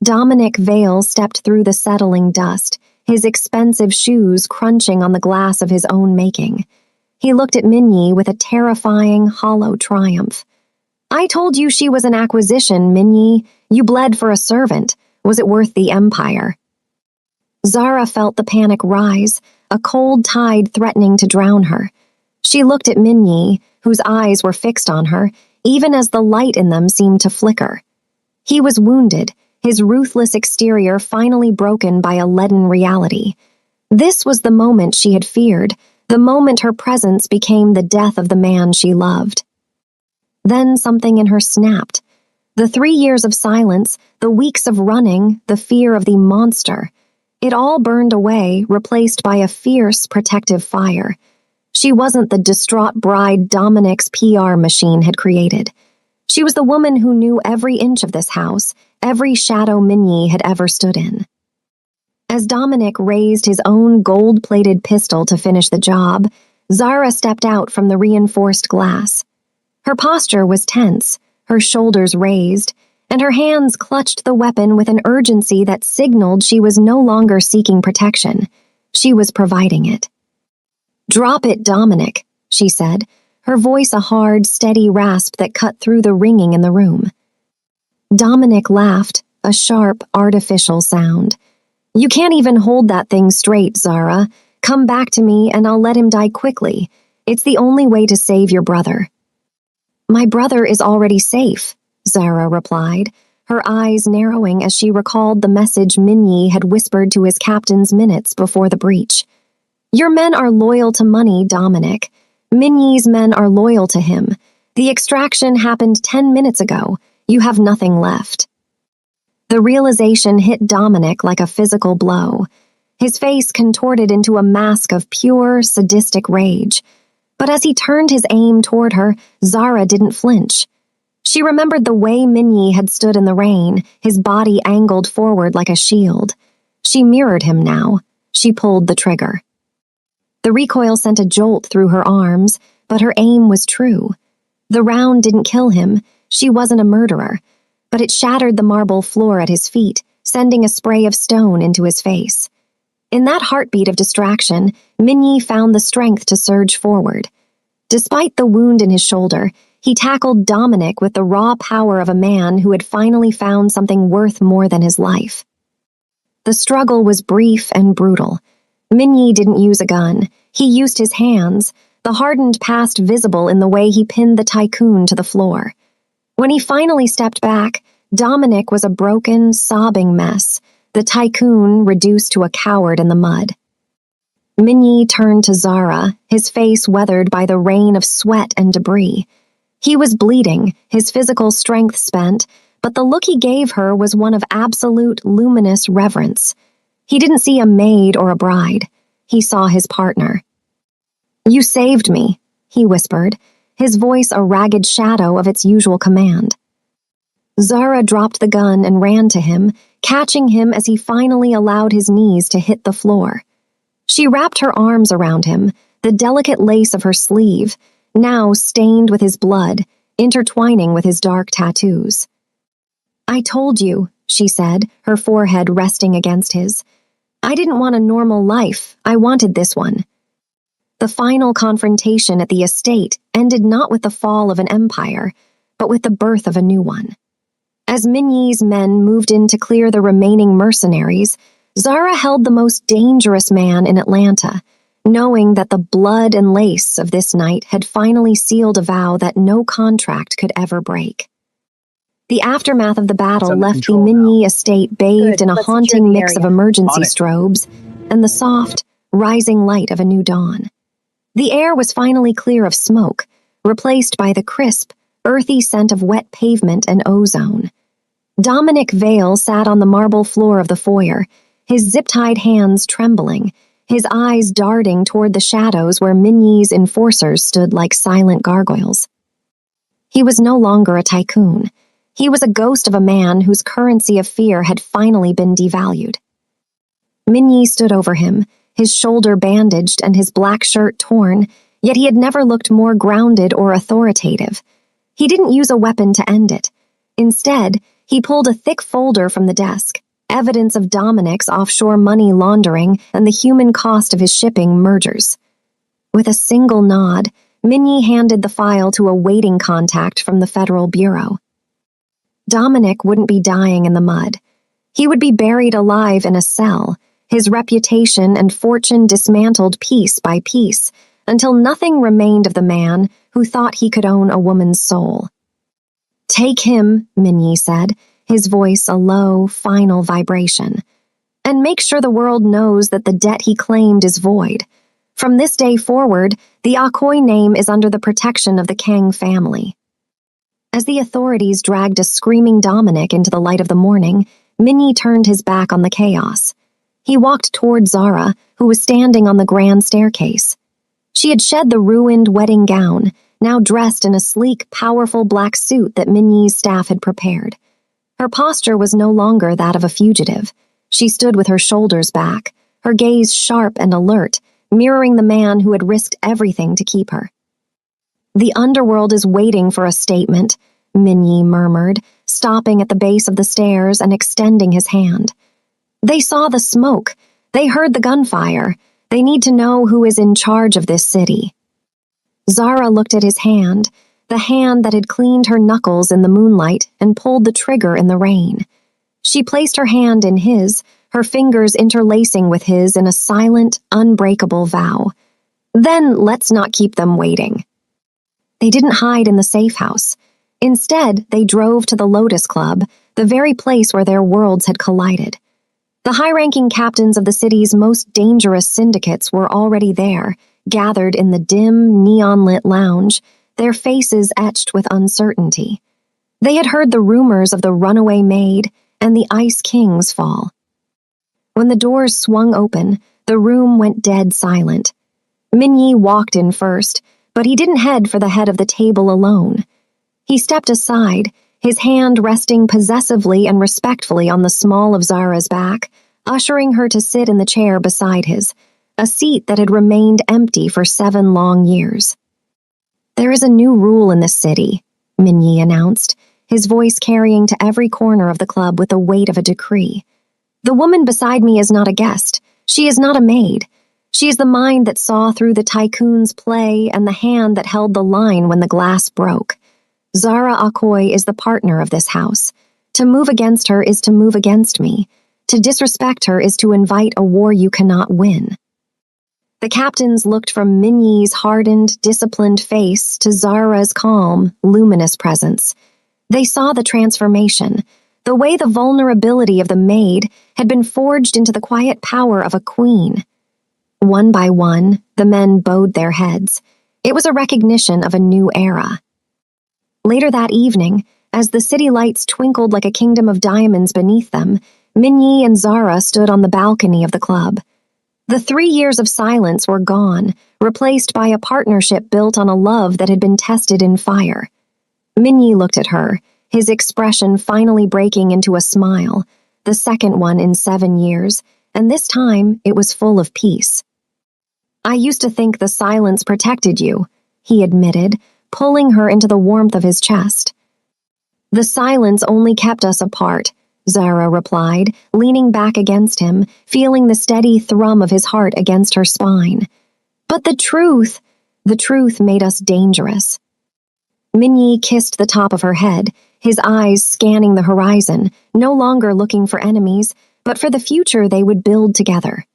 Dominic Vale stepped through the settling dust, his expensive shoes crunching on the glass of his own making. He looked at Minyi with a terrifying, hollow triumph. "I told you she was an acquisition, Minyi. You bled for a servant. Was it worth the empire?" Zara felt the panic rise, a cold tide threatening to drown her. She looked at Minyi, whose eyes were fixed on her, even as the light in them seemed to flicker. He was wounded, his ruthless exterior finally broken by a leaden reality. This was the moment she had feared, the moment her presence became the death of the man she loved. Then something in her snapped. The 3 years of silence, the weeks of running, the fear of the monster. It all burned away, replaced by a fierce, protective fire. She wasn't the distraught bride Dominic's PR machine had created. She was the woman who knew every inch of this house, every shadow Minyi had ever stood in. As Dominic raised his own gold-plated pistol to finish the job, Zara stepped out from the reinforced glass. Her posture was tense, her shoulders raised, and her hands clutched the weapon with an urgency that signaled she was no longer seeking protection. She was providing it. "Drop it, Dominic," she said, her voice a hard, steady rasp that cut through the ringing in the room. Dominic laughed, a sharp, artificial sound. "You can't even hold that thing straight, Zara. Come back to me and I'll let him die quickly. It's the only way to save your brother." "My brother is already safe," Zara replied, her eyes narrowing as she recalled the message Minyi had whispered to his captains minutes before the breach. "Your men are loyal to money, Dominic. Minyi's men are loyal to him. The extraction happened 10 minutes ago. You have nothing left." The realization hit Dominic like a physical blow. His face contorted into a mask of pure, sadistic rage. But as he turned his aim toward her, Zara didn't flinch. She remembered the way Minyi had stood in the rain, his body angled forward like a shield. She mirrored him now. She pulled the trigger. The recoil sent a jolt through her arms, but her aim was true. The round didn't kill him. She wasn't a murderer. But it shattered the marble floor at his feet, sending a spray of stone into his face. In that heartbeat of distraction, Minyi found the strength to surge forward. Despite the wound in his shoulder, he tackled Dominic with the raw power of a man who had finally found something worth more than his life. The struggle was brief and brutal. Minyi didn't use a gun. He used his hands, the hardened past visible in the way he pinned the tycoon to the floor. When he finally stepped back, Dominic was a broken, sobbing mess, the tycoon reduced to a coward in the mud. Minyi turned to Zara, his face weathered by the rain of sweat and debris. He was bleeding, his physical strength spent, but the look he gave her was one of absolute, luminous reverence. He didn't see a maid or a bride. He saw his partner. "You saved me," he whispered, his voice a ragged shadow of its usual command. Zara dropped the gun and ran to him, catching him as he finally allowed his knees to hit the floor. She wrapped her arms around him, the delicate lace of her sleeve, now stained with his blood, intertwining with his dark tattoos. "I told you," she said, her forehead resting against his. "I didn't want a normal life. I wanted this one." The final confrontation at the estate ended not with the fall of an empire, but with the birth of a new one. As Minyi's men moved in to clear the remaining mercenaries, Zara held the most dangerous man in Atlanta, knowing that the blood and lace of this night had finally sealed a vow that no contract could ever break. The aftermath of the battle left the Minyi estate bathed in a haunting mix of emergency strobes and the soft, rising light of a new dawn. The air was finally clear of smoke, replaced by the crisp, earthy scent of wet pavement and ozone. Dominic Vale sat on the marble floor of the foyer, his zip-tied hands trembling, his eyes darting toward the shadows where Minyi's enforcers stood like silent gargoyles. He was no longer a tycoon. He was a ghost of a man whose currency of fear had finally been devalued. Minyi stood over him, his shoulder bandaged and his black shirt torn, yet he had never looked more grounded or authoritative. He didn't use a weapon to end it. Instead, he pulled a thick folder from the desk, evidence of Dominic's offshore money laundering and the human cost of his shipping mergers. With a single nod, Minyi handed the file to a waiting contact from the Federal Bureau. Dominic wouldn't be dying in the mud. He would be buried alive in a cell, his reputation and fortune dismantled piece by piece, until nothing remained of the man who thought he could own a woman's soul. "Take him," Minyi said, his voice a low, final vibration. "And make sure the world knows that the debt he claimed is void. From this day forward, the Akoi name is under the protection of the Kang family." As the authorities dragged a screaming Dominic into the light of the morning, Minyi turned his back on the chaos. He walked toward Zara, who was standing on the grand staircase. She had shed the ruined wedding gown, now dressed in a sleek, powerful black suit that Minyi's staff had prepared. Her posture was no longer that of a fugitive. She stood with her shoulders back, her gaze sharp and alert, mirroring the man who had risked everything to keep her. "The underworld is waiting for a statement," Minyi murmured, stopping at the base of the stairs and extending his hand. "They saw the smoke. They heard the gunfire. They need to know who is in charge of this city." Zara looked at his hand, the hand that had cleaned her knuckles in the moonlight and pulled the trigger in the rain. She placed her hand in his, her fingers interlacing with his in a silent, unbreakable vow. "Then let's not keep them waiting." They didn't hide in the safe house. Instead, they drove to the Lotus Club, the very place where their worlds had collided. The high-ranking captains of the city's most dangerous syndicates were already there, gathered in the dim, neon-lit lounge, their faces etched with uncertainty. They had heard the rumors of the runaway Maid and the Ice King's fall. When the doors swung open, the room went dead silent. Minyi walked in first, but he didn't head for the head of the table alone. He stepped aside, his hand resting possessively and respectfully on the small of Zara's back, ushering her to sit in the chair beside his, a seat that had remained empty for 7 long years. "There is a new rule in this city," Minyi announced, his voice carrying to every corner of the club with the weight of a decree. "The woman beside me is not a guest. She is not a maid. She is the mind that saw through the tycoon's play and the hand that held the line when the glass broke. Zara Akoi is the partner of this house. To move against her is to move against me. To disrespect her is to invite a war you cannot win." The captains looked from Minyi's hardened, disciplined face to Zara's calm, luminous presence. They saw the transformation, the way the vulnerability of the Maid had been forged into the quiet power of a queen. One by one, the men bowed their heads. It was a recognition of a new era. Later that evening, as the city lights twinkled like a kingdom of diamonds beneath them, Minyi and Zara stood on the balcony of the club. The 3 years of silence were gone, replaced by a partnership built on a love that had been tested in fire. Minyi looked at her, his expression finally breaking into a smile, the second one in 7 years, and this time it was full of peace. "I used to think the silence protected you," he admitted, pulling her into the warmth of his chest. "The silence only kept us apart," Zara replied, leaning back against him, feeling the steady thrum of his heart against her spine. "But the truth made us dangerous." Minyi kissed the top of her head, his eyes scanning the horizon, no longer looking for enemies, but for the future they would build together.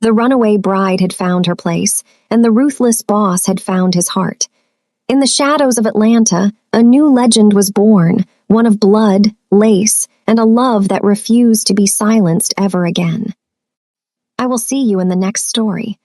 The runaway bride had found her place, and the ruthless boss had found his heart. In the shadows of Atlanta, a new legend was born, one of blood, lace, and a love that refused to be silenced ever again. I will see you in the next story.